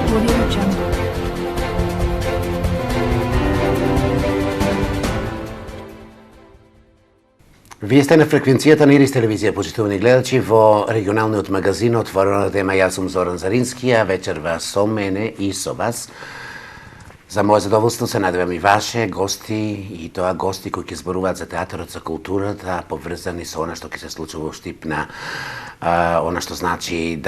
Audio Jungle. Вие сте на фреквенцијата на Ирис телевизија, почитувани гледачи, во регионалниот магазин Отворена тема. Јас сум Зоран Зарински, а вечерва со мене и со вас. За моје задоволство се надевам и ваше гости, и тоа гости кои ќе зборуваат за театарот, за културата, поврзани со она што ќе се случува во Штип на она што значи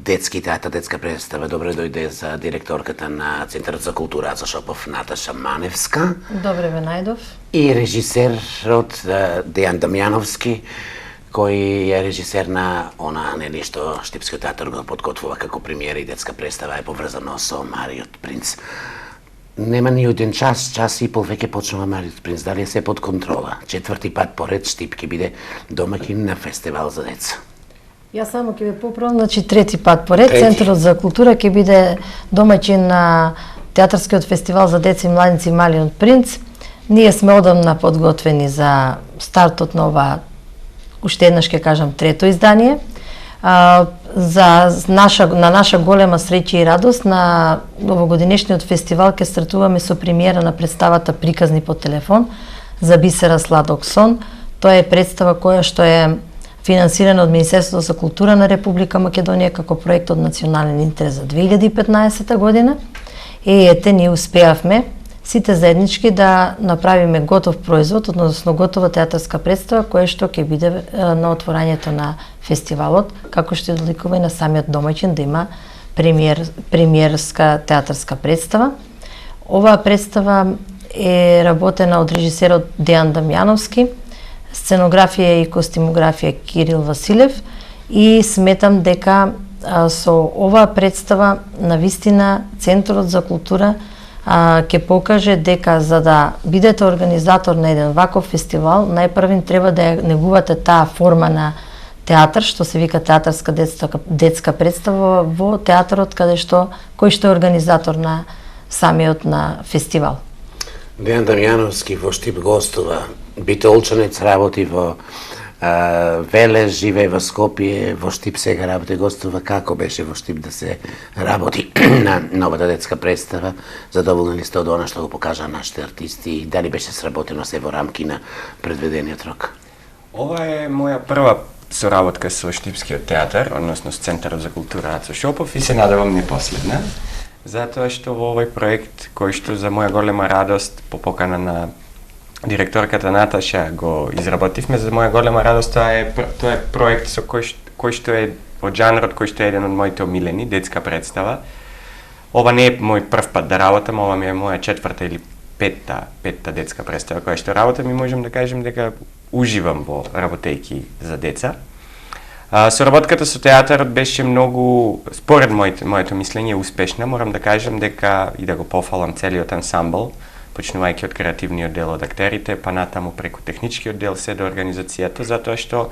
детски театар, детска представа. Добре дојде за директорката на Центарот за култура Аца Шопов, Наташа Маневска. Добре ве најдов. И режисерот Дејан Дамјановски, кој е режисер на она нели што Штипскиот театар го подготвува како премиера и детска представа, е поврзано со Мариот принц. Нема ни еден час и пол веќе почнува Мариот принц. Дали е се под контрола? Четврти пат поред Штип ќе биде домаќин на фестивал за деца. Јас само ќе ве поправам, значи трети пат поред Центарот за култура ќе биде домаќин на театарскиот фестивал за деца и младинци Мариот принц. Ние сме одамна подготвени за стартот на ова, уште еднаш ќе кажам, трето издание. На наша голема среќа и радост, на овогодинешниот фестивал ќе стартуваме со премиера на представата Приказни по телефон за Бисера Сладок сон. Тоа е представа која што е финансирана од Министерството за култура на Република Македонија како проект од национален интерес за 2015 година. И ете, ние успеавме сите заеднички да направиме готов производ, односно готова театарска представа, која што ќе биде на отворањето на фестивалот, како што доликува и на самиот домаќин да има премиерска театарска представа. Оваа представа е работена од режисерот Дејан Дамјановски, сценографија и костимографија Кирил Василев, и сметам дека со оваа представа навистина Центарот за култура ќе покаже дека за да бидете организатор на еден ваков фестивал, најпрвин треба да ја негувате таа форма на театар, што се вика театарска детска представа во театарот кој што е организатор на самиот на фестивал. Дејан Дамјановски во Штип гостува. Битолчанец, работи во Велес, живее во Скопје, во Штип сега работи, гостува. Како беше во Штип да се работи на новата детска представа? Задоволни ли сте од она што го покажа нашите артисти? Дали беше сработено се во рамки на предвидениот рок? Ова е моја прва соработка со Штипскиот театар, односно со Центарот за култура Аца Шопов, и се надевам не последна, затоа што во овој проект, кој што за моја голема радост по покана на директорката Наташа го изработивме, за моја голема радост тоа е проект со кој што е од жанрот кој што е еден од моите омилени, детска представа. Ова не е мој прв пат да работам, ова ми е моја четврта или петта детска представа која што работам, и можам да кажем дека уживам во работејки за деца. Соработката со театарот беше многу, според моето мислење, успешна. Морам да кажем дека и да го пофалам целиот ансамбл, почнувајќи од креативниот дел од актерите, па натаму преку техничкиот дел се до организацијата, затоа што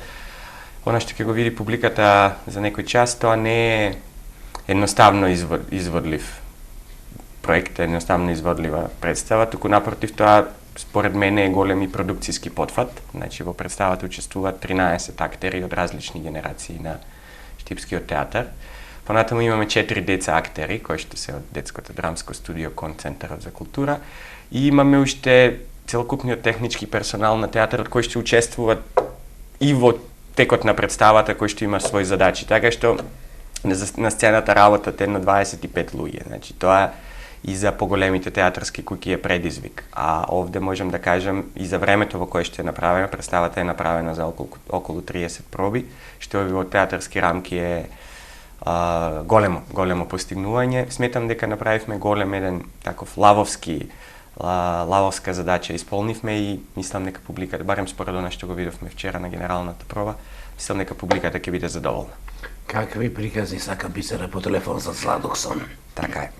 она што ќе го види публиката за некој час, тоа не е едноставно изводлив проект, едноставно изводлива представа, туку напротив тоа според мене е голем и продукцијски потфат. Значи во представата учествуваат 13 актери од различни генерации на Штипскиот театар. Понатаму имаме 4 деца актери кои што се од детското драмско студио кон Центарот за култура, и имаме уште целокупниот технички персонал на театарот кој што учествуваат и во текот на представата, кој што има своји задачи, така што на сцената работат едно 25 луѓе. Значи тоа и за поголемите театарски куќи е предизвик. А овде можам да кажам и за времето во кое што е направена, представата е направена за околу 30 проби, што во театарски рамки е големо постигнување. Сметам дека направивме голем еден таков лавовска задача исполнивме, и мислам дека публиката, барем според она што го видовме вчера на генералната проба, мислам дека публиката ќе биде задоволна. Какви приказни сака Бисера по телефон за Сладок сон? Така е.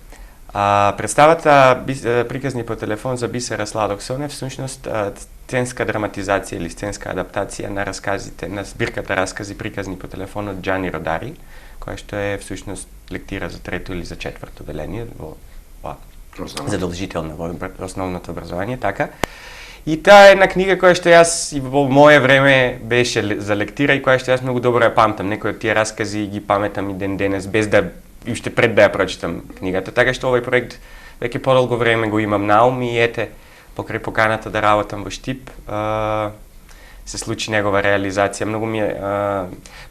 Представата Приказни по телефон за Бисера Сладок сон е всушност сценска драматизација или сценска адаптација на расказите, на збирката раскази Приказни по телефон од Џани Родари, која што е всушност лектира за трето или за четврто деление во задолжително во основното образование, така. И таа е една книга која што јас и во моје време беше за лектира и која што јас многу добро ја памтам. Некои од тие раскази ги паметам и ден денес, без да и уште пред да ја прочитам книгата, така што овој проект веќе подолго време го имам на ум и ете, покрај поканата да работам во Штип, се случи негова реализација. Многу ми е...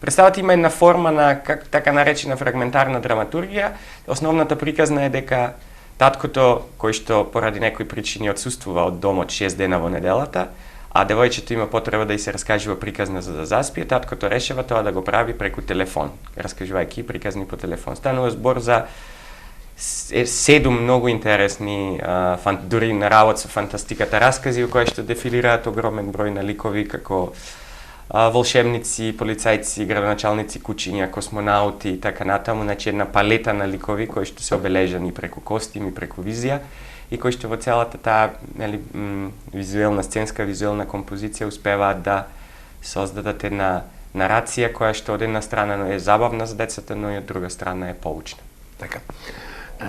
Представата има една форма на така наречена фрагментарна драматургија. Основната приказна е дека таткото, кој што поради некои причини отсуствува од домот 6 дена во неделата, а девојчето има потреба да ѝ се раскажува приказна за да заспие, таткото решава тоа да го прави преку телефон, раскажувајќи приказни по телефон. Станува збор за 7 многу интересни, дури на работ со фантастиката раскази, кои што дефилираат огромен број на ликови, како волшебници, полицајци, градоначалници, кучиња, космонаути и така натаму, значи една палета на ликови кои што се обележани преку костими, преку визија и кои што во целата таа визуелна сценска, визуелна композиција успеваат да создадат една нарација која што од една страна е забавна за децата, но и од друга страна е поучна. Така.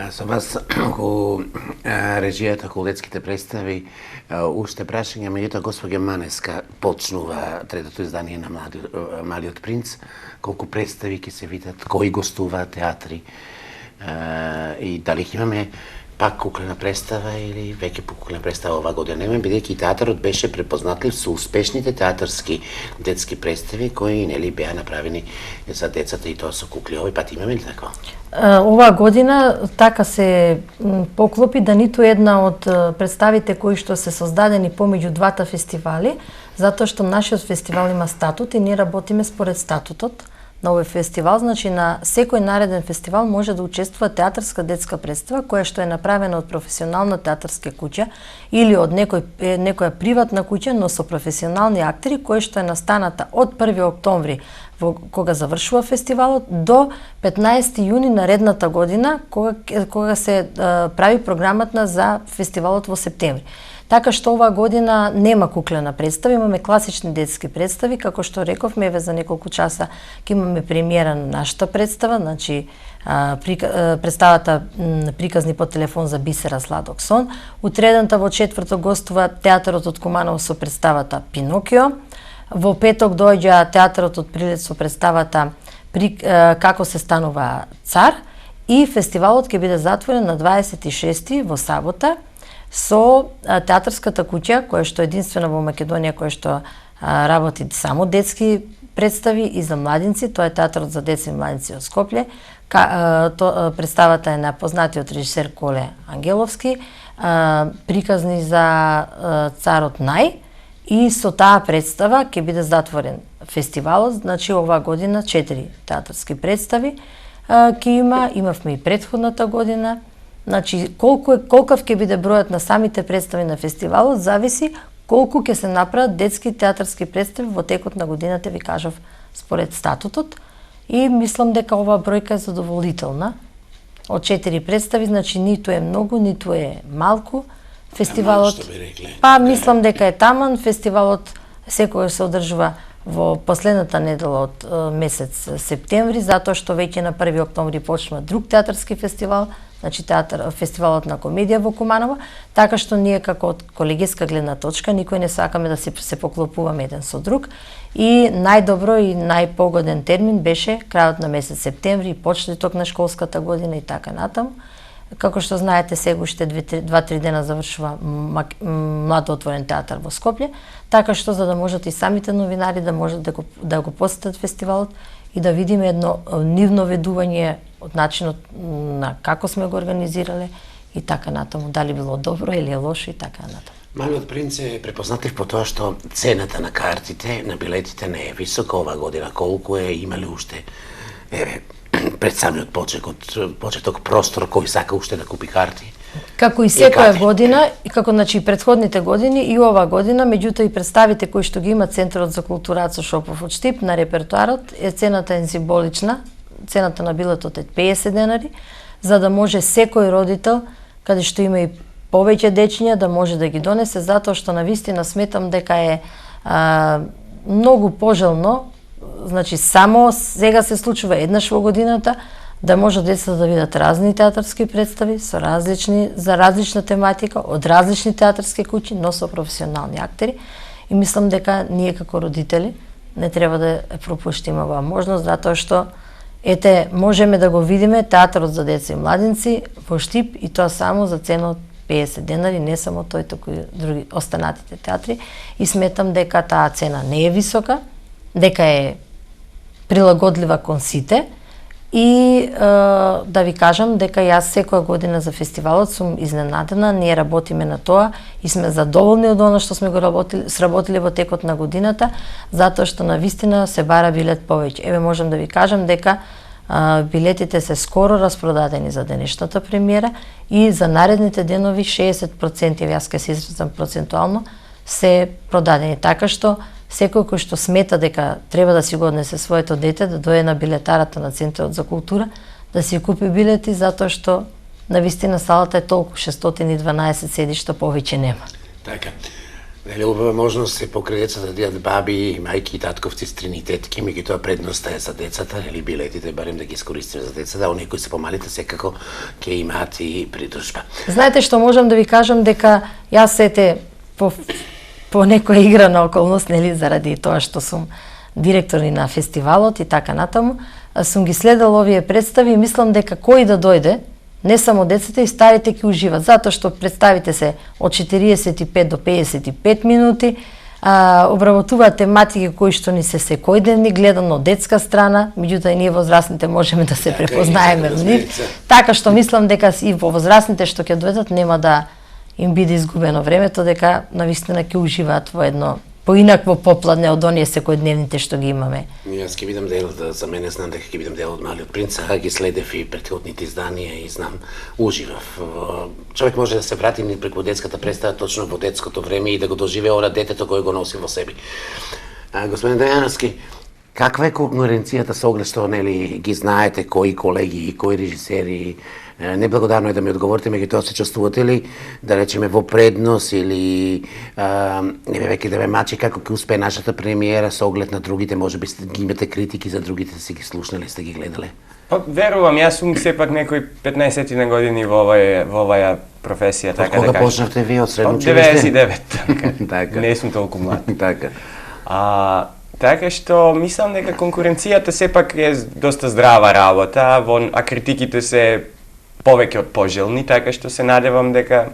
Со вас околу режијата, околу детските представи, уште прашање, меѓутоа госпоѓа Манеска почнува третото издание на Малиот принц. Колку представи ќе се видат, кои гостуваат театри и дали ќе имаме пак куклена представа или веќе по куклена представа оваа година нема, бидејќи театарот беше препознатлив со успешните театарски детски представи кои нели беа направени за децата и тоа со кукли. Овој пат имаме ли такво? Оваа година така се поклопи да ниту една од представите кои што се создадени помеѓу двата фестивали, затоа што нашиот фестивал има статут и ние работиме според статутот на овој фестивал, значи на секој нареден фестивал може да учествува театарска детска представа која што е направена од професионална театарска куќа или од некоја приватна куќа, но со професионални актери, која што е настаната од 1 октомври кога завршува фестивалот до 15 јуни наредната година кога се прави програмата за фестивалот во септември. Така што оваа година нема куклена представа, имаме класични детски представи, како што рековме, еве за неколку часа ќе имаме премиера на нашата представа, значи представата приказни по телефон за Бисера Сладок сон. Утредента во четврток гостува театарот од Куманово со представата Пинокио. Во петок доаѓа театарот од Прилеп со представата Како се станува цар и фестивалот ќе биде затворен на 26 во сабота со театарската куќа, која што е единствена во Македонија, која што работи само детски представи и за младинци, тоа е театарот за деца и младинци од Скопје. Представата е на познатиот режисер Коле Ангеловски, приказни за царот Нај, и со таа представа ќе биде затворен фестивалот, значи оваа година 4 театарски представи ќе имавме и претходната година. Значи, колкав ќе биде бројот на самите представи на фестивалот, зависи колку ќе се направат детски театарски представи во текот на годината, ви кажав, според статутот. И мислам дека оваа бројка е задоволителна. Од 4 представи, значи ниту е многу, ниту е малку. Фестивалот, мислам дека е таман. Фестивалот секогаш се одржува во последната недела од месец септември, затоа што веќе на 1 октомври почнува друг театарски фестивал, значи фестивалот на комедија во Куманово, така што ние како од колегиска гледна точка никој не сакаме да се поклопуваме еден со друг и најдобро и најпогоден термин беше крајот на месец септември и почеток на школската година и така натаму. Како што знаете, сега уште 2-3 дена завршува Младо отворен театар во Скопје, така што за да можат и самите новинари да можат да го посетат фестивалот и да видиме едно нивно ведување од начинот на како сме го организирале и така натаму, дали било добро или е лошо и така натаму. Малиот принц е препознатлив по тоа што цената на картите, на билетите не е висока оваа година. Колку е, има ли уште пред самиот почеток простор кој сака уште да купи карти? Како и секоја година, и како значи предходните години и оваа година, меѓутоа и представите кои што ги има Центарот за култура Ацо Шопов од Штип на репертоарот, цената е символична. Цената на билетот е 50 денари, за да може секој родител, каде што има и повеќе дечиња, да може да ги донесе, затоа што навистина сметам дека е многу пожелно, значи само сега се случува еднаш во годината, да може децата да видат разни театарски представи за различна тематика, од различни театарски куќи, но со професионални актери. И мислам дека ние како родители не треба да пропуштиме оваа можност, затоа што ете, можеме да го видиме театарот за деца и младинци во Штип и тоа само за цена од 50 денари, не само тој, туку и други останатите театри. И сметам дека таа цена не е висока, дека е прилагодлива кон сите. И да ви кажам дека јас секоја година за фестивалот сум изненадена, ние работиме на тоа и сме задоволни од она што сме го сработили во текот на годината, затоа што навистина се бара билет повеќе. Еве можам да ви кажам дека билетите се скоро распродадени за денешната премиера и за наредните денови 60%, јас ке се изразам процентуално, се продадени. Така што секој кој што смета дека треба да си го однесе своето дете, да дојде на билетарата на Центарот за култура, да си купи билети, затоа што навистина салата е толку 612 седишта, повеќе нема. Така. Нели убава можност се покрај децата да бидат баби, мајки и татковци, стрини, тетки, меѓутоа предноста е за децата, нели билетите барем да ги искористиме за децата, а оние кои се помалите секако ќе имаат и придружба. Знаете што можам да ви кажам дека јас ете по некоја игра на околност, нели, заради тоа што сум директор и на фестивалот и така натаму, сум ги следел овие представи и мислам дека кој да дојде, не само децата и старите ќе уживат, затоа што представите се од 45 до 55 минути, обработуваат тематики кои што ни се секојдневни, гледано од детска страна, меѓутоа и ние возрастните можеме да се препознаеме во нив. Така што мислам дека и во возрастните што ќе дојдат нема да им биде изгубено времето, дека навистина ќе уживаат во едно поинакво попладне од оние секојдневните што ги имаме. Јас ќе бидам дел, за мене знам дека ќе бидам дел од Малиот принц, а ги следев и претходните изданија и знам, уживав. Човек може да се врати ни преку детската представа точно во детското време и да го доживее ора детето кој го носи во себе. Господин Дајановски, каква е конкуренцијата со оглед што нели ги знаете кои колеги и кои режисери? Неблагодарно е да ми одговорите, меѓутоа се чувствувате ли, да речеме, во предност или веќе да ме мачи како ќе успее нашата премиера со оглед на другите, може би ги имате критики за другите, сте ги слушнали, сте ги гледале? Па верувам, јас сум сепак некој 15 на години во оваа професија, така да кажам. Од кога почнавте вие, од средно Од училиште? 99, така. Не сум толку млад. Така. Така што мислам дека конкуренцијата сепак е доста здрава работа, а критиките се повеќе од пожелни, така што се надевам дека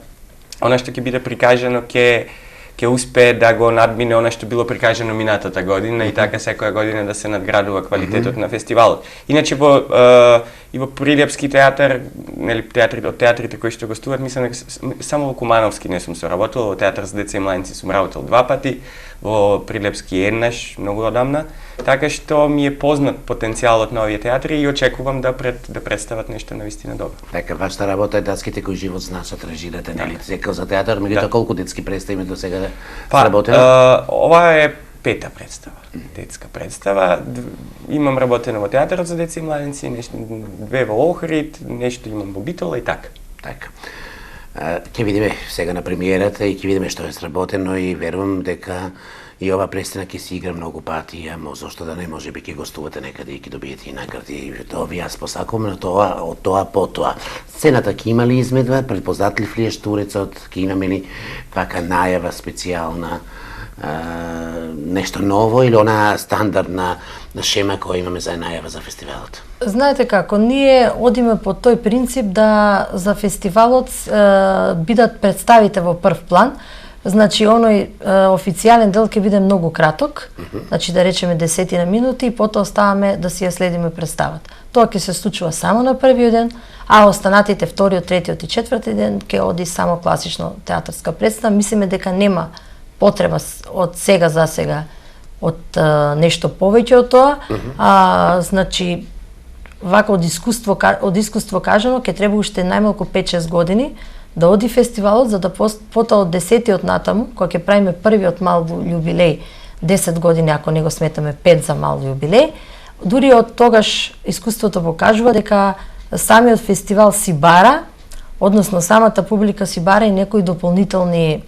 она што ќе биде прикажано ќе успее да го надмине она што било прикажано минатата година и така секоја година да се надградува квалитетот на фестивалот. Иначе и во Прилепски театар, нели од театрите кои што гостуваат, мислам дека само во Кумановски не сум соработил, во театар за деца и младинци сум работел 2 пати, во Прилепски еднаш, многу одамна. Така што ми е познат потенцијалот на овие театри и очекувам да представат нешто навистина добро. Така, вашата работа е детските кои живот значат, режирате, нели? Секој за театар, меѓутоа колку детски представи до сега сработено? Ова е 5-та представа, детска представа. Имам работено во театарот за деца и младинци, 2 во Охрид, нешто имам во Битола и така. Така. Ќе видиме сега на премиерата и ќе видиме што е сработено и верувам дека и ова представа ќе се игра многу пати, ама зошто да не, може би ќе гостувате некаде и ќе добиете и награди. Тоа ви јас посакувам на тоа, од тоа по тоа. Сцената ќе има ли измедба, предпознатлив ли е штурецот, ќе имаме ли вака најава специјална, нешто ново или она стандардна шема која имаме за најава за фестивалот? Знаете како, ние одиме по тој принцип да за фестивалот бидат представите во прв план. Значи, оној официјален дел ќе биде многу краток, значи да речеме 10 на минути и потоа оставаме да си ја следиме представата. Тоа ќе се случува само на првиот ден, а останатите вториот, третиот и четвртиот ден ќе оди само класично театарска представа. Мислиме дека нема потреба од сега за сега од нешто повеќе од тоа. Значи, вака од искуство кажано, ќе треба уште најмалку 5-6 години да оди фестивалот, за да потоа од 10-тиот натаму, кога ќе правиме првиот мал јубилеј, 10 години, ако не го сметаме 5 за мал јубилеј, дури од тогаш искуството покажува дека самиот фестивал си бара, односно самата публика си бара и некои дополнителни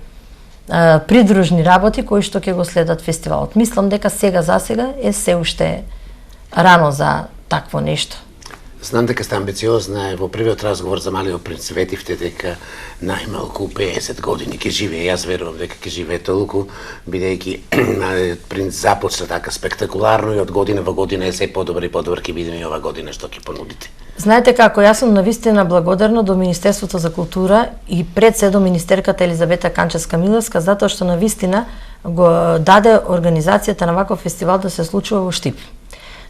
придружни работи кои што ќе го следат фестивалот. Мислам дека сега за сега е се уште рано за такво нешто. Знам дека сте амбициозна, во првиот разговор за Малиот принц ветивте дека најмалку 50 години ќе живее. Јас верувам дека ќе живее толку, бидејќи Малиот принц започна така спектакуларно и од година во година е се подобар и подобар ќе видиме и ова година што ќе понудите. Знаете како, јас сум навистина благодарна до Министерството за култура и пред се до министерката Елизавета Канчевска-Милевска, затоа што навистина го даде организацијата на ваков фестивал да се случува во Штип.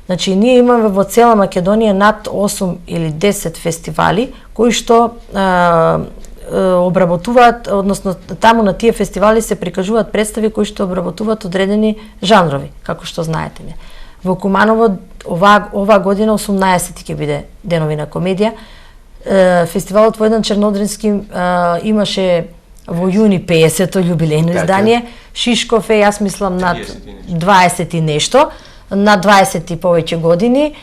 Значи, ние имаме во цела Македонија над 8 или 10 фестивали кои што обработуваат, односно таму на тие фестивали се прикажуваат представи кои што обработуваат одредени жанрови, како што знаете. Не? Во Куманово ова година 18 ќе биде денови на комедија. Фестивалот во еден Чернодрински имаше во јуни 50-то јубилејно издание. Шишков е, јас мислам, над 20 и нешто, над 20 и повеќе години.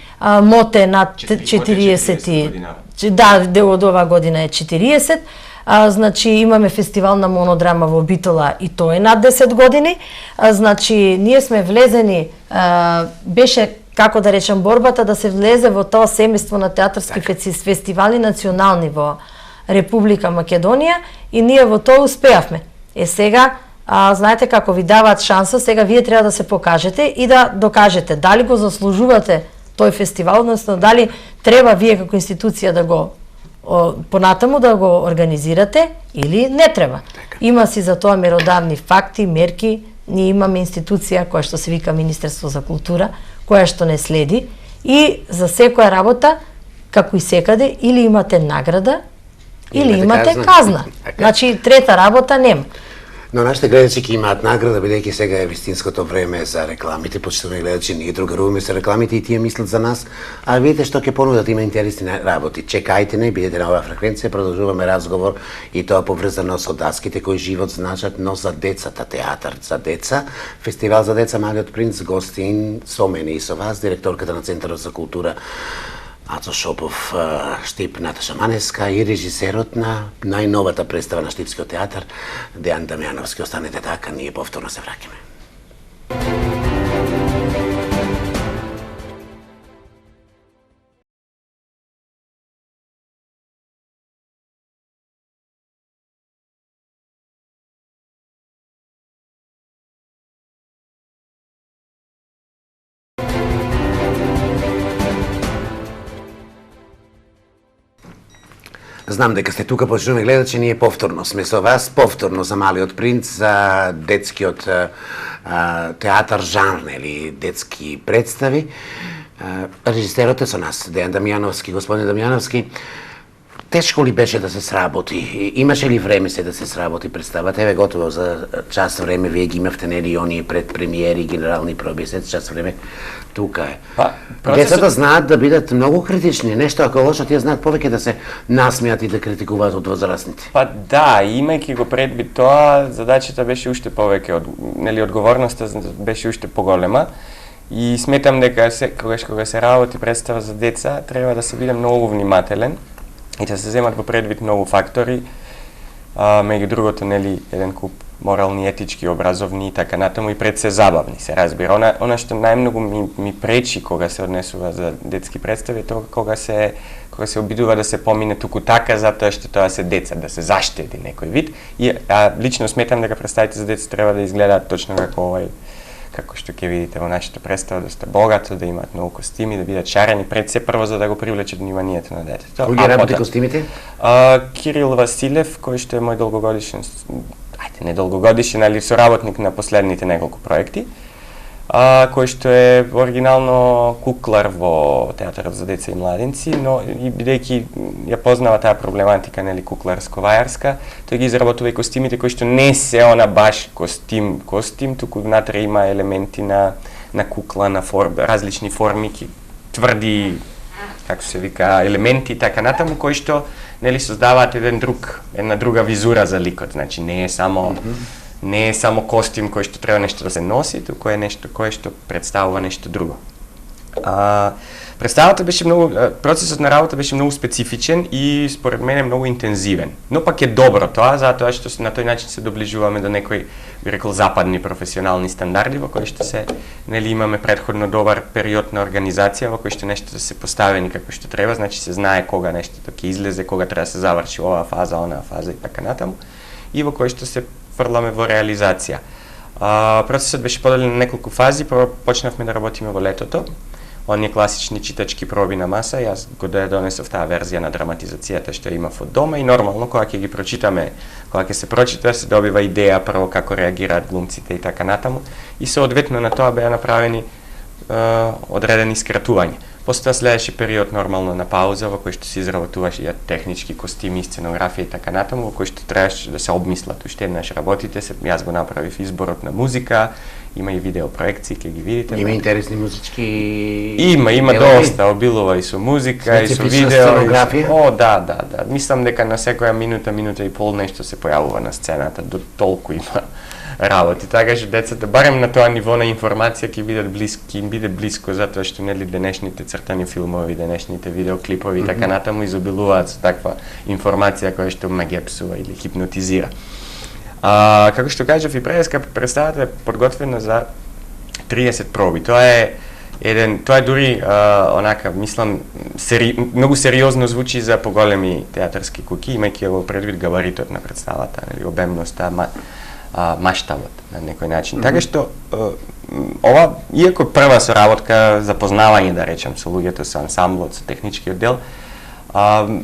Моте над 40. Да, дел од ова година е 40. Значи, имаме фестивал на монодрама во Битола и тој е над 10 години. Значи, ние сме влезени, беше, како да речем, борбата да се влезе во тоа семејство на театарски фестивали национални во Република Македонија и ние во тоа успеавме. Сега, знаете како ви даваат шанса, сега вие треба да се покажете и да докажете дали го заслужувате тој фестивал, односно дали треба вие како институција да го понатаму да го организирате или не треба. Има си за тоа меродавни факти, мерки. Ние имаме институција која што се вика Министерство за култура, која што не следи и за секоја работа, како и секаде, или имате награда, или имате казна. Значи, трета работа нема. Но нашите гледачи ќе имаат награда, бидејќи сега е вистинското време за рекламите. Почитувани гледачи, ние другаруваме со рекламите и тие мислат за нас. А видите што ќе понудат, има интересни работи. Чекајте не, бидете на оваа фреквенција, продолжуваме разговор и тоа поврзано со даските кои живот значат, но за децата, театар за деца. Фестивал за деца Малиот принц гостин со мене и со вас, директорката на Центарот за култура Ацо Шопов, Штип Наташа Маневска и режисерот на најновата представа на Штипскиот театар Дејан Дамјановски. Останете така, ние повторно се враќаме. Знам дека сте тука, почитувани гледачи, ние повторно сме со вас, повторно за Малиот принц, за детскиот театар жанр, или детски представи. Режисерот е со нас, Дејан Дамјановски. Господин Дамјановски, тешко ли беше да се сработи? Имаше ли време се да се сработи представата? Еве, готово за час време, вие ги имавте, нели, оние предпремиери, генерални проби, час време тука е. Децата знаат да бидат многу критични, нешто ако лошо, тие знаат повеќе да се насмеат и да критикуваат од возрастните. Да, имајќи го предвид тоа, задачата беше уште повеќе, нели, одговорноста беше уште поголема. И сметам дека кога се работи представа за деца, треба да се биде многу внимателен и да се земат во предвид многу фактори, меѓу другото, нели, еден куп морални, етички, образовни и така натаму, и пред се забавни, се разбира. Она што најмногу ми пречи кога се однесува за детски представи, тоа кога се обидува да се помине туку така, затоа што тоа се деца, да се заштеди некој вид. И лично сметам дека представите за деца треба да изгледаат точно како што ќе видите во нашата представа, да сте богато, да имаат многу костими, да бидат шарени пред се прво за да го привлечат вниманието на детето. Кој ги работи костимите? Кирил Василев, кој што е мој долгогодишен, не долгогодишен, али соработник на последните неколку проекти, кој што е оригинално куклар во театарот за деца и младенци, но и бидејќи ја познава таа проблематика, нели, кукларско-вајарска, тој ги изработува и костимите кои што не се она баш костим, туку внатре има елементи на кукла, на различни форми, тврди, како се вика, елементи и така натаму, кои што, нели, создаваат една друга визура за ликот, значи не е само костим кој што треба нешто да се носи, туку е нешто кое што представува нешто друго. Представата беше многу, процесот на работа беше многу специфичен и според мене многу интензивен. Но пак е добро тоа, затоа што на тој начин се доближуваме до некои, би рекол, западни професионални стандарди во кои што се, нели, имаме претходно добар период на организација во кој што нештото се поставени како што треба, значи се знае кога нештото ќе излезе, кога треба да се заврши оваа фаза, онаа фаза и така натаму, и во кој што се фрламе во реализација. Процесот беше поделен на неколку фази, прво почнавме да работиме во летото. Оние класични читачки проби на маса, јас го донесов таа верзија на драматизацијата што имав од дома и нормално кога ќе ги прочитаме, кога ќе се прочита, се добива идеја прво како реагираат глумците и така натаму и соодветно на тоа беа направени одредени скратувања. После тоа следеше период нормално на пауза во кој што се изработуваше технички костими, сценографија и така натаму, во кој што требаше да се обмислат уште еднаш работите, јас го направив изборот на музика, има и видеопроекции, ќе ги видите. Има интересни музички... Има доста, обилува и со музика, и со видео. Сценографија? Да. Мислам дека на секоја минута и пол нешто се појавува на сцената, до толку има работи. Така што децата, барем на тоа ниво на информација ќе им биде блиско, затоа што нели денешните цртани филмови, денешните видеоклипови и така натаму изобилуваат со таква информација која што ме ги псува или хипнотизира. Како што кажав и преска, представата е подготвена за 30 проби. Тоа е дури онака, мислам, многу сериозно звучи за поголеми театарски куќи, имајќи го предвид габаритот на представата, нели, обемноста, маштабот на некој начин. Така што ова, иако прва соработка, запознавање, да речем, со луѓето, со ансамблот, со техничкиот дел,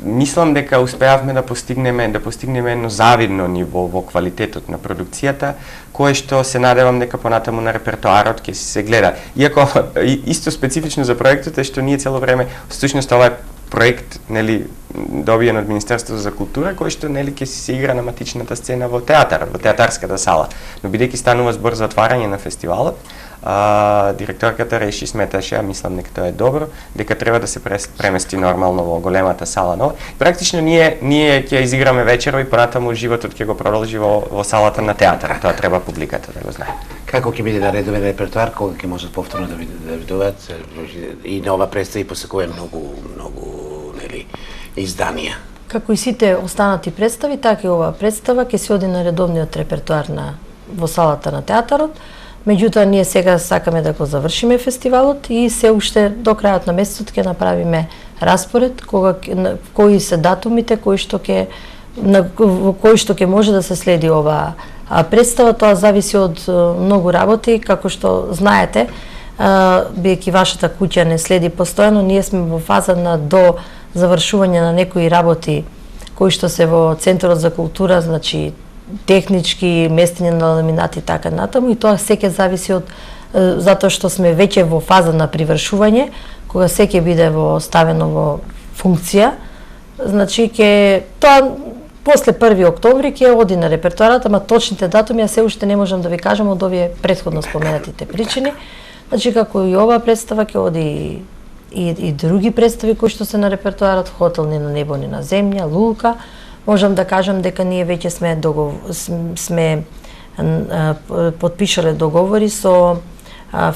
мислам дека успеавме да постигнеме едно завидно ниво во квалитетот на продукцијата, кое што се надевам дека понатаму на репертоарот ќе се гледа. Иако исто специфично за проектот е што ние цело време, всушност ова е проект, нели, добиен од Министерството за култура, кој што, нели, ќе се игра на матичната сцена во театарот, во театарската сала. Но бидејќи станува збор за отварање на фестивалот, директорката реши, сметаше, мислам дека тоа е добро, дека треба да се премести нормално во големата сала. Но практично ние ќе изиграме вечерва и понатаму животот ќе го продолжи во салата на театарот. Тоа треба публиката да го знае. Како ќе биде наредовен репертоар, кога ќе можат повторно да видуваат и на ова представи посекува многу нели изданија? Како и сите останати представи, така и оваа представа ќе се оди на редовниот репертоар во салата на театарот. Меѓутоа, ние сега сакаме да го завршиме фестивалот и се уште до крајот на месецот ќе направиме распоред кои се датумите во кои што ќе може да се следи оваа представа. Тоа зависи од многу работи, како што знаете, бидејќи вашата куќа не следи постојано, ние сме во фаза на до завршување на некои работи кои што се во Центарот за култура, значи технички, местење на ламинати и така натаму, и тоа се ќе зависи од затоа што сме веќе во фаза на привршување, кога се ќе биде ставено во функција, значи тоа после 1 октомври ќе оди на репертоарот, ама точните датуми ја се уште не можам да ви кажам од овие претходно споменатите причини. Значи како и оваа представа ќе оди и други представи кои што се на репертоарот, Хотел ни на небо ни на земја, Лука. Можам да кажам дека ние веќе сме потпишале договори со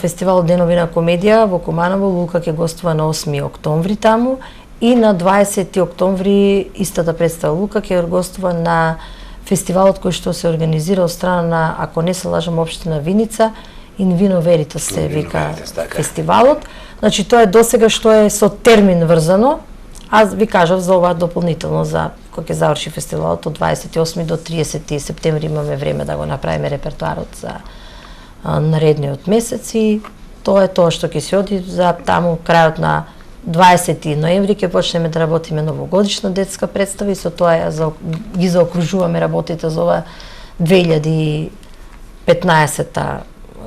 фестивал Денови на комедија во Куманово. Лука ќе гостува на 8 октомври таму и на 20 октомври истата представа Лука ќе гостува на фестивалот кој што се организира од страна на, ако не се лажам, општина Виница, In Vino Veritas се вика фестивалот. Значи тоа е досега што е со термин врзано. Аз ви кажав за ова дополнително за кога ќе заврши фестивалот од 28 до 30 септември имаме време да го направиме репертоарот за наредниот месец и тоа е тоа што ќе се оди за таму крајот на 20 ноември ќе почнеме да работиме новогодишна детска представа и со тоа ги заокружуваме работите за ова 2015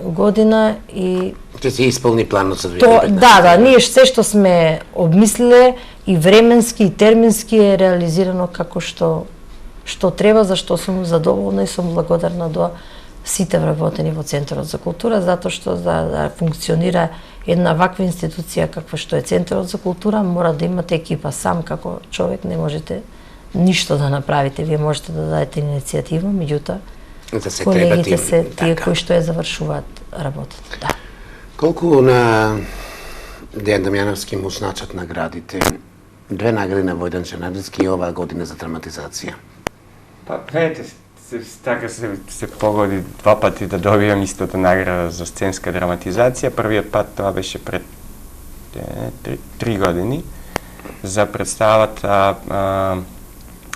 година и ќе се исполни планот за 2015. Да, ние се што сме обмислиле и временски и термински е реализирано како што треба, за што сум задоволна и сум благодарна до сите вработени во Центарот за култура, затоа што за да функционира една ваква институција каква што е Центарот за култура, мора да имате екипа. Сам како човек не можете ништо да направите. Вие можете да дадете иницијатива, меѓутоа колегите се тие кои што ја завршуваат работата. Да. Колку на Дејан Дамјановски му значат наградите. 2 награди на Војдан Чернарски и оваа година за драматизација. Па, гледате, така се погоди 2 пати да добијам истата награда за сценска драматизација. Првиот пат тоа беше пред 3 години за представата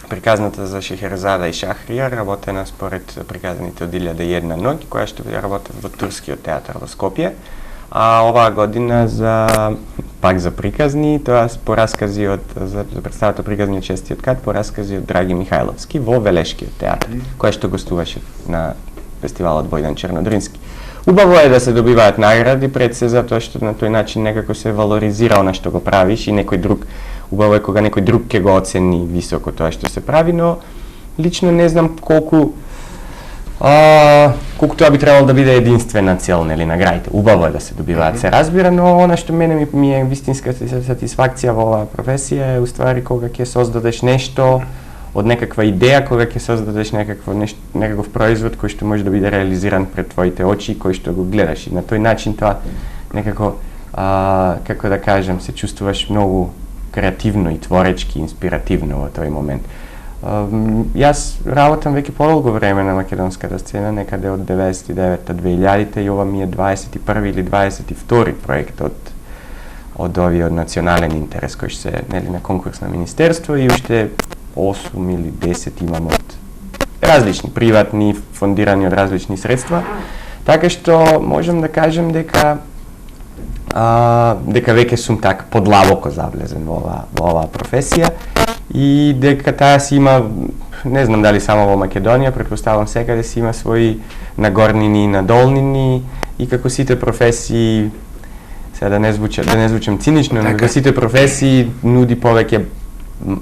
приказната за Шехерзада и Шахрија, работена според приказаните од 1001 ноќ, која што ја работев во Турскиот театар во Скопје. А оваа година пак за приказни, тоа по раскази за представата приказни од Честиот кат, по раскази од Драги Михајловски во Велешкиот театар, која што гостуваше на фестивалот Војдан Чернодрински. Убаво е да се добиваат награди пред се, затоа што на тој начин некако се валоризира она што го правиш и некој друг, убаво е кога некој друг ќе го оцени високо тоа што се прави, но лично не знам колку тоа би требало да биде единствена цел, нели, наградите. Убаво е да се добиваат, се разбира, но она што мене ми е вистинска сатисфакција во оваа професија е уствари кога ќе создадеш нешто од некаква идеја, кога ќе создадеш некаков производ кој што може да биде реализиран пред твоите очи, кој што го гледаш. И на тој начин тоа некако, како да кажем, се чувствуваш многу креативно и творечки, инспиративно во тој момент. Јас работам веќе подолго време на македонската сцена, некаде од 99-та, 2000-та и ова ми е 21 или 22 проект од овиот национален интерес кој се нели на конкурс на Министерство и уште 8 или 10 имам од различни приватни, фондирани од различни средства. Така што можам да кажем дека веќе сум така подлабоко заблезен во оваа професија и дека таа си има, не знам дали само во Македонија, претпоставам секаде си има своји нагорнини и надолнини и како сите професии, сега да не звучам цинично, но како сите професии нуди повеќе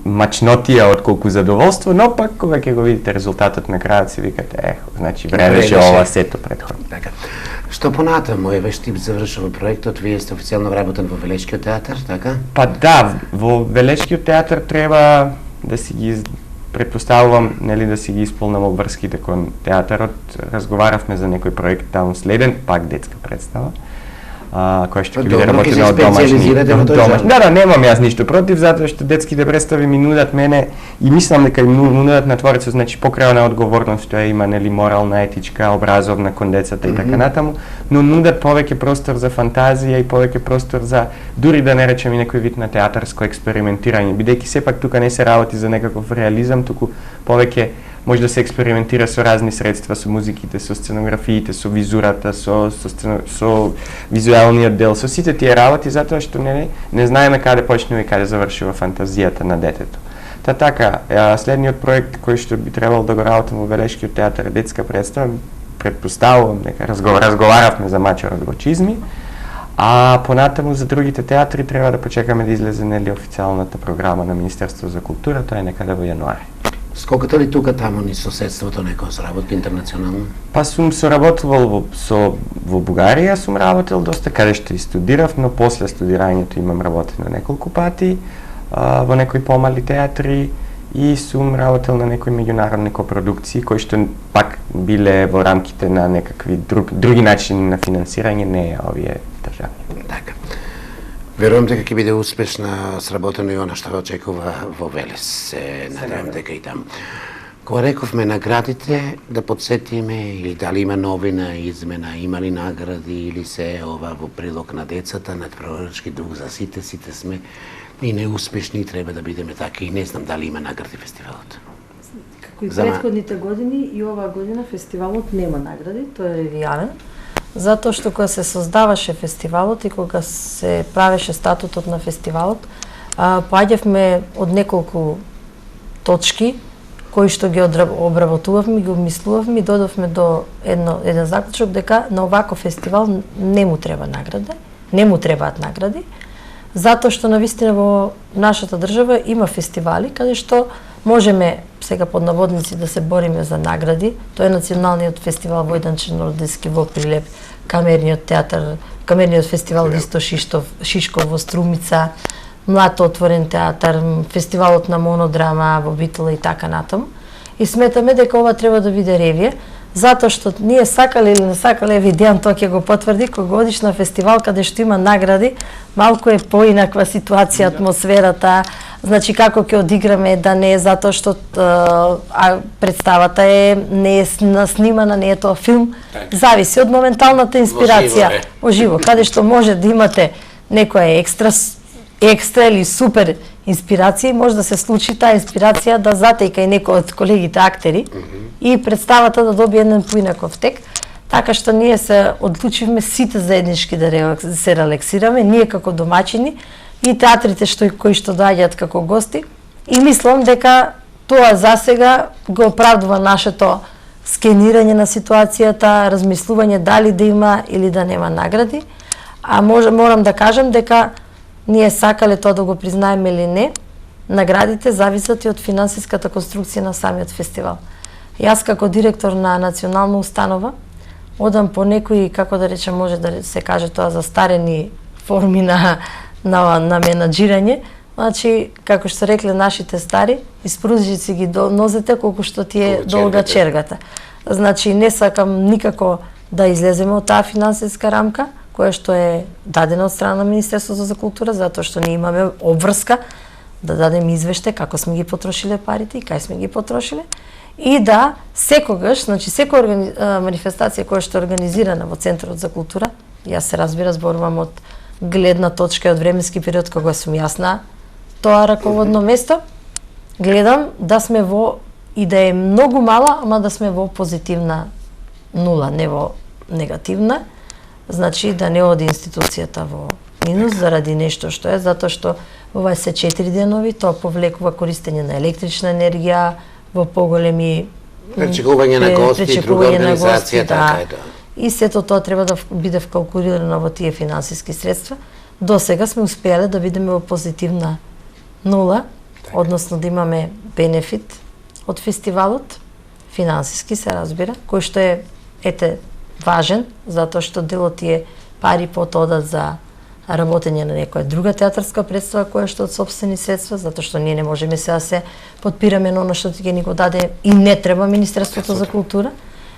мачнотија отколку задоволство, но пак кога ќе го видите резултатот на крајот си викате, значи вредеше ова сето претходно. Така. Што понатаму е Штип завршува проектот, вие сте официјално вработен во Велешкиот театар, така? Па да, во Велешкиот театар треба да си ги претпоставувам, нели да си ги исполнам обврските кон театарот. Разговаравме за некој проект таму следен, пак детска представа. Која што ќе биде работена од домашни. Да, немам јас ништо против, затоа што детските представи ми нудат мене и мислам дека им нудат на творецот, значи покрај она одговорност што има, нели, морална, етичка, образовна кон децата и така натаму, но нудат повеќе простор за фантазија и повеќе простор за, дури да не речем и некој вид на театарско експериментирање, бидејќи сепак тука не се работи за некаков реализам, туку повеќе може да се експериментира со разни средства, со музиките, со сценографиите, со визурата, со визуелниот дел, со сите тие работи, затоа што не знаеме каде почнува и каде завршува фантазијата на детето. Така, следниот проект кој што би требало да го работам во Велешкиот театар детска представа, претпоставувам дека разговаравме за Мачарот во Чизми, а понатаму за другите театри треба да почекаме да излезе нели официјалната програма на Министерството за култура, тоа е некаде во јануари. Сколката ли тука таму ни соседството некој соработи интернационално? Па сум соработувал во Бугарија, сум работел доста каде што и студирав, но после студирањето имам работено неколку пати во некои помали театри и сум работел на некои меѓународни копродукции кои што пак биле во рамките на некакви други начини на финансирање, не овие државни. Така. Верувам дека ќе биде успешна сработено и она што очекува во Велес. Се надевам дека и таму. Кога рековме наградите, да подсетиме или дали има новина, измена, има ли награди или се ова во прилог на децата, надпреварувачки дух за сите сме и неуспешни и треба да бидеме така и не знам дали има награди фестивалот. Како и претходните години и оваа година фестивалот нема награди, тој е ревијален. Затоа што кога се создаваше фестивалот и кога се правеше статутот на фестивалот, поаѓавме од неколку точки кои што ги обработувавме, ги обмислувавме и додовме до еден заклучок дека на оваков фестивал не му треба награди, не му требаат награди, затоа што навистина во нашата држава има фестивали каде што можеме сега под наводници да се бориме за награди. Тоа е националниот фестивал Војдан Чернородиски во Прилеп, камерниот театар, камерниот фестивал Исто Шишков во Струмица, Млад отворен театар, фестивалот на монодрама во Битола и така натаму. И сметаме дека ова треба да биде ревија, затоа што ние сакале или не сакале, еви Дејан тоа ќе го потврди, кој годишна фестивал каде што има награди, малку е поинаква ситуација, атмосферата, значи како ќе одиграме, да не е затоа што представата не е снимана, не е тоа филм, зависи од моменталната инспирација, оживо, каде што може да имате некоја екстра или супер инспирација, може да се случи таа инспирација да затека и некој од колегите актери и представата да добие еден поинаков тек, така што ние се одлучивме сите заеднички да се релаксираме, ние како домаќини и театрите кои што доаѓаат како гости, и мислам дека тоа засега го оправдува нашето скенирање на ситуацијата, размислување дали да има или да нема награди, а морам да кажам дека ние сакале тоа да го признаеме или не, наградите зависат и од финансиската конструкција на самиот фестивал. Јас како директор на национална установа одам по некои, како да речем, може да се каже тоа, застарени форми на менаџирање. Значи, како што рекле нашите стари, испружи си ги до нозете колку што ти е долга чергата. Значи, не сакам никако да излеземе од таа финансиска рамка, која што е дадена од страна на Министерството за култура, затоа што ние имаме обврска да дадеме извештај како сме ги потрошиле парите и кај сме ги потрошиле, и да секогаш, значи секоја манифестација која што е организирана во Центарот за култура, јас се разбира зборувам од гледна точка и од временски период кога сум јас на тоа раководно место, гледам да сме во, и да е многу мала, ама да сме во позитивна нула, не во негативна. Значи да не оди институцијата во минус заради нешто што е, затоа што ова се 4 денови, тоа повлекува користење на електрична енергија во поголеми пречекување на гости, друга организација, така е тоа. И сето тоа треба да биде вкалкулирано во тие финансиски средства. До сега сме успеале да бидеме во позитивна нула, односно да имаме бенефит од фестивалот, финансиски се разбира, кој што е важен, затоа што дел од тие пари потоа одат за работење на некоја друга театарска представа која што од сопствени средства, затоа што ние не можеме сега се подпираме на оно што ќе ни го даде и не треба Министерството за култура.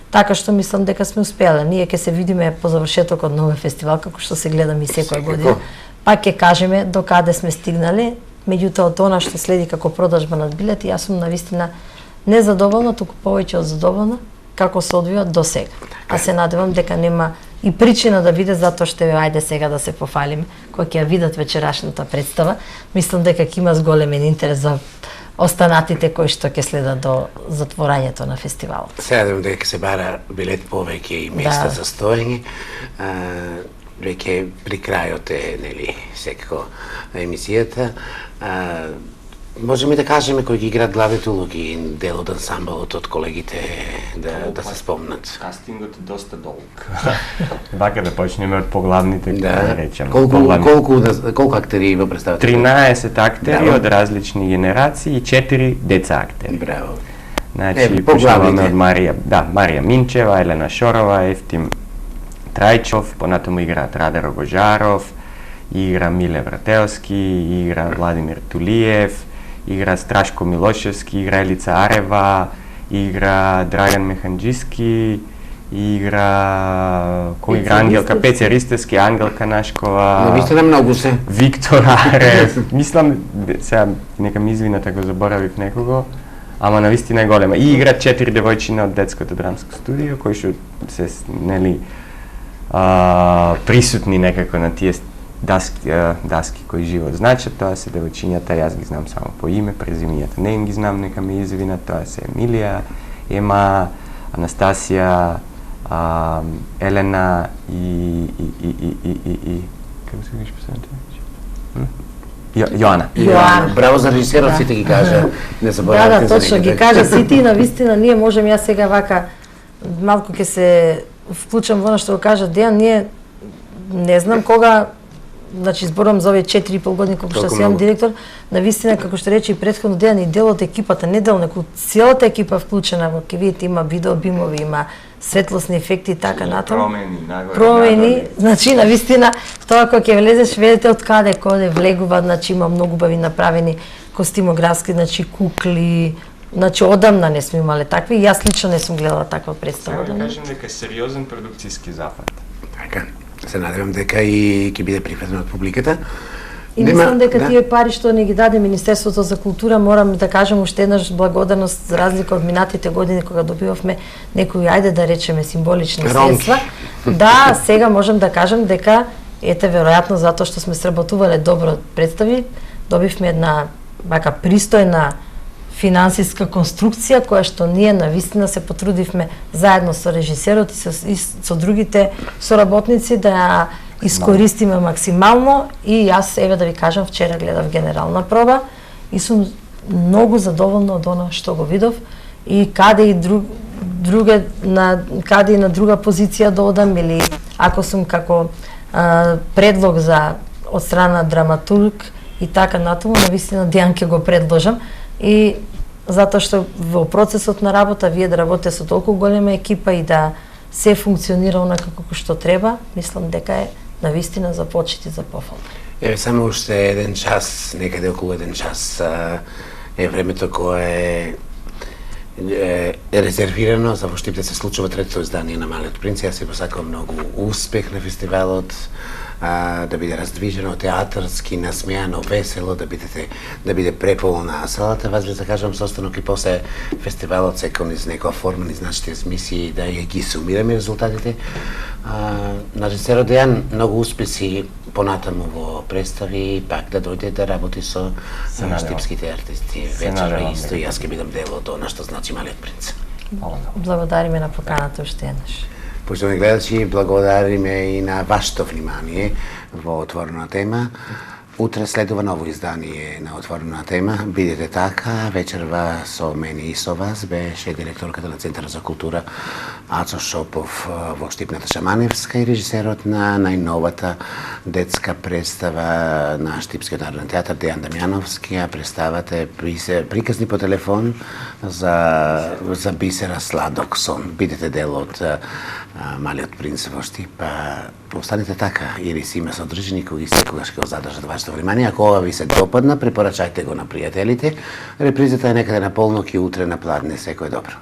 Така што мислам дека сме успеале. Ние ќе се видиме по завршетокот на овој фестивал, како што се гледаме и секоја година. Пак ќе кажеме до каде сме стигнале, меѓутоа од она што следи како продажба на билети, јас сум навистина не задоволна, туку повеќе од задоволна како се одвива до сега. А се надевам дека нема и причина да биде, затоа што ајде сега да се пофалиме, кој ќе ја видат вечерашната представа. Мислам дека ќе има зголемен интерес за останатите кои што ќе следат до затворањето на фестивалот. Сега дека се бара билет повеќе и места за стоење, веќе при крајот е, нели, секако емисијата. Можеме да кажеме кои ги играат главните улоги, дел од ансамблот од колегите да се спомнат. Кастингот е доста долг. Вака да почнеме од поглавните, да речеме. Колку актери во представата? 13 актери од различни генерации и 4 деца актери. Браво. Значи, почнуваме од Марија Минчева, Елена Шорова, Ефтим Трајчов, понатаму играат Радар Рогожаров, игра Миле Вратеовски, игра Владимир Тулиев, игра Страшко Милошевски, игра Елица Арева, игра Драган Механџиски, игра Ангелка Пеце Ристевски, Ангелка Нашкова. Навистина многу се. Виктор Арев. Мислам сега нека ми извинат ако заборавив некого, ама навистина е голема. И игра 4 девојчина од детското драмско студио кои што се нели присутни некако на тие даски кои живот значат. Тоа се девојчињата, јас ги знам само по име, презимињата не им ги знам, нека ме извинат. Тоа се Емилија, Ема, Анастасија, Елена и како се викаш последното? Јоана. Браво за режисерот, сите ги кажа. Не заборавате. Да, точно ги кажа сите и навистина ние можеме, јас сега вака малку ќе се вклучам во она што го кажа Дејан, ние не знам кога, значи зборувам за овие 4,5 години колку што сум директор, навистина како што рече и претходно Дејан и дел од екипата, не дел, неку целата екипа вклучена во, ќе видите има видеобимови, има светлосни ефекти и така натаму. Промени, значи навистина тоа кога ќе влезеш видите од каде влегува, значи има многу бави направени костимографски, значи кукли, Значи, одамна не сме имале такви, и јас лично не сум гледала таква представа. Сега да кажем дека е сериозен продукцијски запад. Така, се надевам дека и ќе биде прифатен од публиката. И мислам дека тие пари што не ги даде Министерството за култура, морам да кажам уште еднаш благодарност за разлика од минатите години кога добивавме некои, ајде да речеме, символични средства. Да, сега можам да кажам дека ете веројатно затоа што сме сработувале добро представи, добивме една вака пристојна финансиска конструкција која што ние навистина се потрудивме заедно со режисерот и со другите соработници да ја искористиме максимално. И јас, еве да ви кажам, вчера гледав генерална проба и сум многу задоволна од она што го видов и каде и каде и на друга позиција да одам, или ако сум како предлог за од страна драматург и така натаму, навистина Дијан ќе го предложам. И затоа што во процесот на работа вие да работите со толку голема екипа и да се функционира онака како што треба, мислам дека е навистина за почит и за пофал. Еве само уште еден час, некаде околу еден час е времето кое е резервирано за во Штип да се случува третото издание на Малиот принц. Јас си посакувам многу успех на фестивалот, да биде раздвижено театарски, насмејано, весело, да биде преполна салата. Вас да кажам состанок и после фестивалот секој низ некоја форма, низ нашите мисии да ја ги сумираме резултатите. На режисерот Дејан многу успеси понатаму во представи, пак да дојде да работи со штипските артисти. Вечера исто и јас ќе бидам дел од она што значи Малиот принц. Благодариме на поканата уште еднаш. Поштовани гледачи, благодариме и на вашето внимание во Отворена тема. Утре следува ново издание на Отворена тема. Бидете така, вечерва со мене и со вас беше директорката на Центарот за култура Ацо Шопов во Штипната Шаманевска и режисерот на најновата детска представа на Штипскиот народен театар Дејан Дамјановски. Представата е приказни по телефон за Бисера Сладок сон. Бидете дел од Малиот принц во Штип. Останете така, или си има содржини кои секогаш ќе го задржат вашето внимание. Ако ова ви се допадна, препорачајте го на пријателите. Репризата е некаде на полнок и утре на пладне. Секој добро.